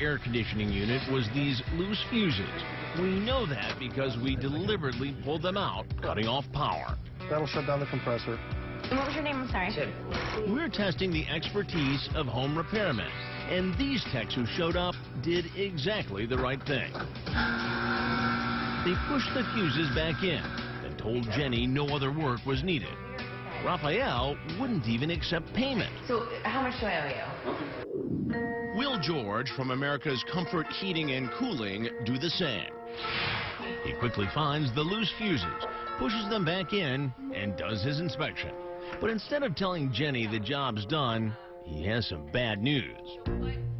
air conditioning unit was these loose fuses. We know that because we deliberately pulled them out, cutting off power. That'll shut down the compressor. And what was your name? I'm sorry. We're testing the expertise of home repairmen, and these techs who showed up did exactly the right thing. They pushed the fuses back in and told Jenny no other work was needed. Raphael wouldn't even accept payment. So how much do I owe you? Will George from America's Comfort Heating and Cooling do the same? He quickly finds the loose fuses, pushes them back in, and does his inspection. But instead of telling Jenny the job's done, he has some bad news.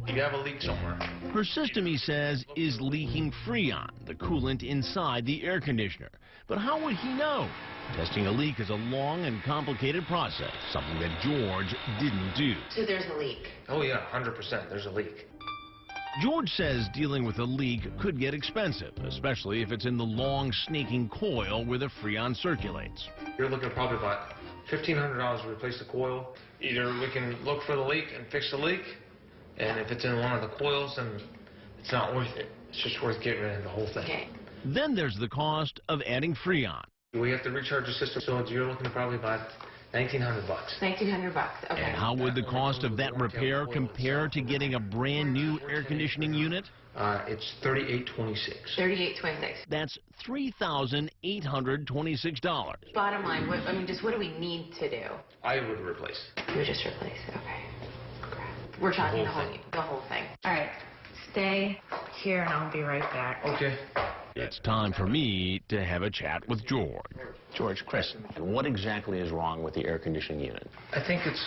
You have a leak somewhere. Her system, he says, is leaking Freon, the coolant inside the air conditioner. But how would he know? Testing a leak is a long and complicated process, something that George didn't do. So there's a leak. Oh yeah, 100%. There's a leak. George says dealing with a leak could get expensive, especially if it's in the long, snaking coil where the Freon circulates. You're looking probably about $1,500 to replace the coil. Either we can look for the leak and fix the leak, and if it's in one of the coils, then it's not worth it. It's just worth getting rid of the whole thing. Okay. Then there's the cost of adding Freon. We have to recharge the system, so you're looking at probably about $1,900. $1,900. Okay. And how would the cost of that repair compare to getting a brand new air conditioning unit? It's $3,826. $3,826. That's $3,826. Bottom line, what do we need to do? I would replace. You would just replace. Okay. Crap. We're talking the whole thing. All right. Stay here, and I'll be right back. Okay. It's time for me to have a chat with George. George, Chris, what exactly is wrong with the air conditioning unit? I think it's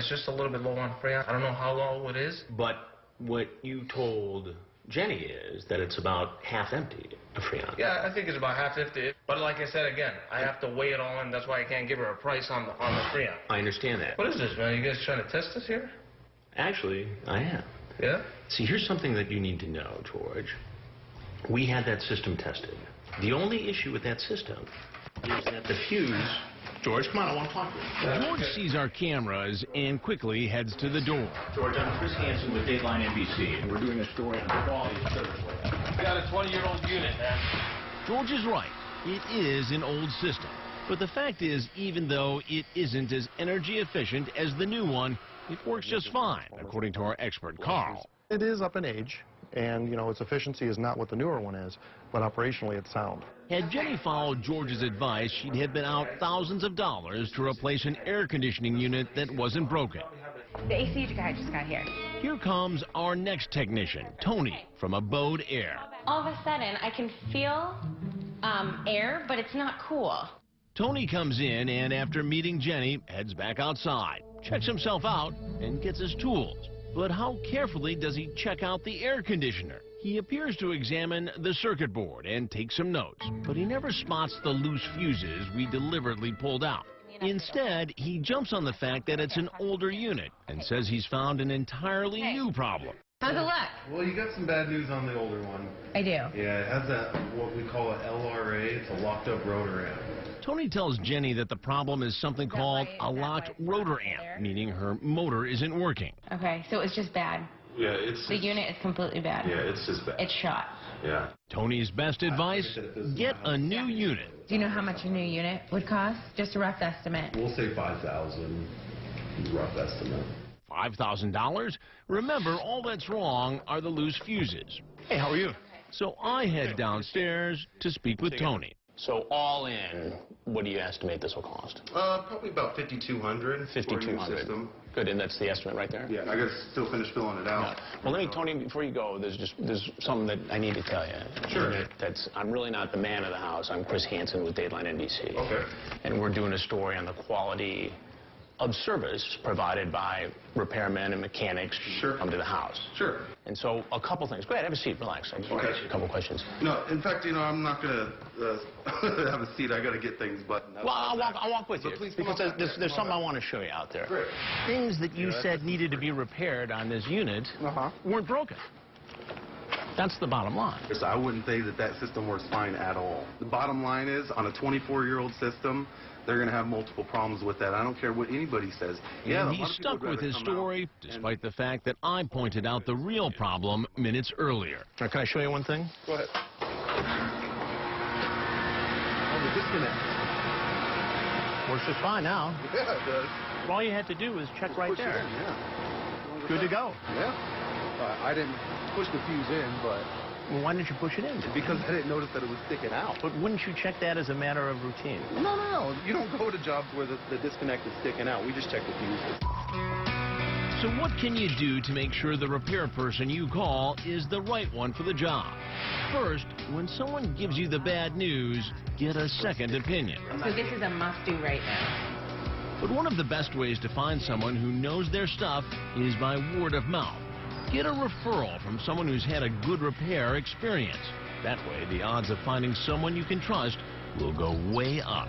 just a little bit low on Freon. I don't know how low it is. But what you told Jenny is that it's about half empty of Freon. Yeah, I think it's about half empty. But like I said again, I have to weigh it all in. That's why I can't give her a price on the Freon. I understand that. What is this, man? You guys trying to test us here? Actually, I am. Yeah? See, here's something that you need to know, George. We had that system tested. The only issue with that system is that the fuse... George, come on, I want to talk to you. George sees our cameras and quickly heads to the door. George, I'm Chris Hansen with Dateline NBC, and we're doing a story on the quality of service. We got a 20-year-old unit, man. George is right. It is an old system. But the fact is, even though it isn't as energy efficient as the new one, it works just fine, according to our expert, Carl. It is up in age, and, its efficiency is not what the newer one is, but operationally it's sound. Had Jenny followed George's advice, she'd have been out thousands of dollars to replace an air conditioning unit that wasn't broken. The AC guy just got here. Here comes our next technician, Tony, from Abode Air. All of a sudden, I can feel air, but it's not cool. Tony comes in and, after meeting Jenny, heads back outside, checks himself out, and gets his tools. But how carefully does he check out the air conditioner? He appears to examine the circuit board and take some notes, but he never spots the loose fuses we deliberately pulled out. Instead, he jumps on the fact that it's an older unit and says he's found an entirely new problem. How's it look? Well, you got some bad news on the older one. I do. Yeah, it has that, what we call an LRA. It's a locked-up rotor amp. Tony tells Jenny that the problem is something called a locked rotor amp, meaning her motor isn't working. Okay, so it's just bad. Yeah, it's... The unit is completely bad. Yeah, it's just bad. It's shot. Yeah. Tony's best advice, get a new unit. Do you know how much a new unit would cost? Just a rough estimate. We'll say $5,000, rough estimate. $5,000? Remember, all that's wrong are the loose fuses. Hey, how are you? So I head downstairs to speak with Tony. So all in, what do you estimate this will cost? Probably about $5,200. $5,200. Good, and that's the estimate right there? Yeah, I gotta still finish filling it out. Yeah. Well, let me, Tony, before you go, there's something that I need to tell you. Sure. I'm really not the man of the house. I'm Chris Hansen with Dateline NBC. Okay. And we're doing a story on the quality of service provided by repairmen and mechanics who come to the house. Sure. And so a couple things. Go ahead, have a seat, relax. I just want to ask you a couple questions. No, in fact, I'm not gonna have a seat. I gotta get things buttoned up. Well, I'll walk with you, because there's something I want to show you out there. Great. Things that you said needed to be repaired on this unit weren't broken. That's the bottom line. So I wouldn't say that that system works fine at all. The bottom line is, on a 24-year-old system, they're going to have multiple problems with that. I don't care what anybody says. And he's stuck with his story, despite the fact that I pointed out the real problem minutes earlier. Can I show you one thing? Go ahead. Oh, the disconnect. Works just fine now. Yeah, it does. All you had to do was check right there. Push it in, yeah. Good to go. Yeah. I didn't push the fuse in, but... Well, why didn't you push it in? Because I didn't notice that it was sticking out. But wouldn't you check that as a matter of routine? No. You don't go to jobs where the disconnect is sticking out. We just check the fuses. So what can you do to make sure the repair person you call is the right one for the job? First, when someone gives you the bad news, get a second opinion. So this is a must-do right now. But one of the best ways to find someone who knows their stuff is by word of mouth. Get a referral from someone who's had a good repair experience. That way, the odds of finding someone you can trust will go way up.